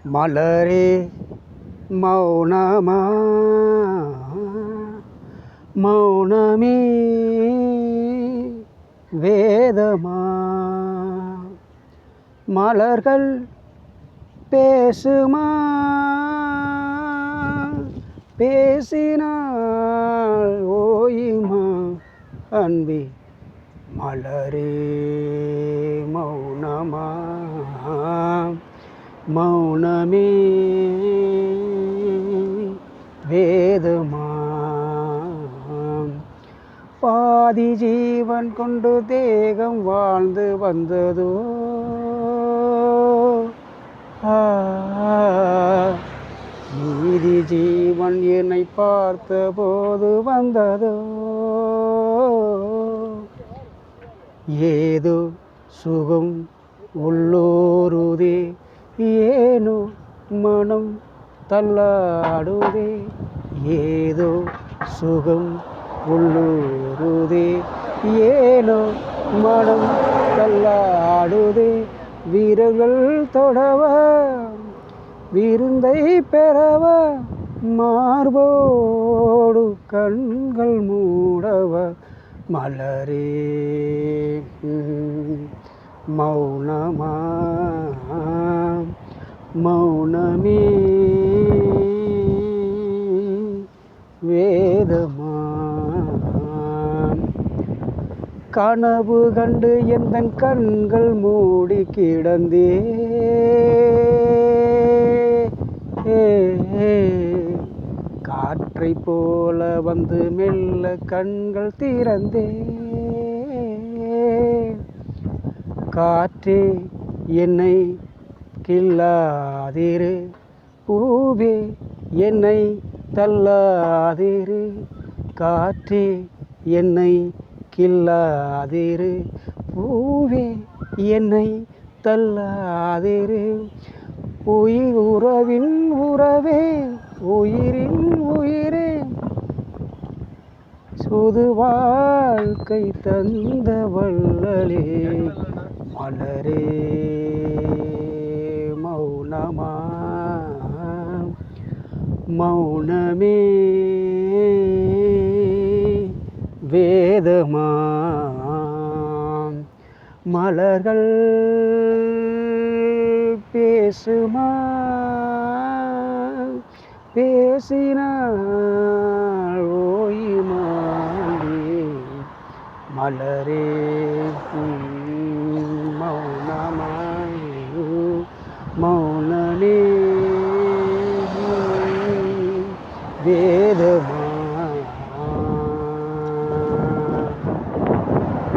மலரே மௌனமா மௌனமே வேதமா மலர்கள் பேசுமா பேசினால் ஓயுமா அன்பே மலரே மௌனமா மௌனமே வேதமா பாதி ஜீவன் கொண்டு தேகம் வாழ்ந்து வந்ததோ மீதி ஜீவன் என்னை பார்த்த போது வந்ததோ ஏதோ சுகம் உள்ளூருதே ஏனோ மனம் தள்ளாடுதே ஏதோ சுகம் உள்ளூருதே ஏனோ மனம் தள்ளாடுதே வீரர்கள் தொடவ விருந்தை பெறவ மார்போடு கண்கள் மூடவ மலரே மௌனமா மௌனமே வேதமா கனவு கண்டு எந்தன் கண்கள் மூடி கிடந்தே காற்றை போல வந்து மெல்ல கண்கள் திறந்தே காற்றே என்னை கில்லாதிரு பூவே என்னை தள்ளாதிரு காற்றே என்னை கில்லாதிரு பூவே என்னை தள்ளாதிரு உயிர் உறவின் உறவே உயிரின் உயிரே சுது வாழ்க்கை தந்த வள்ளலே மலரே மௌனமா மௌனமே வேதமா மலர்கள் பேசுமா பேசினால் ஓயுமா மலரே மௌனமா மௌனமே வேதமா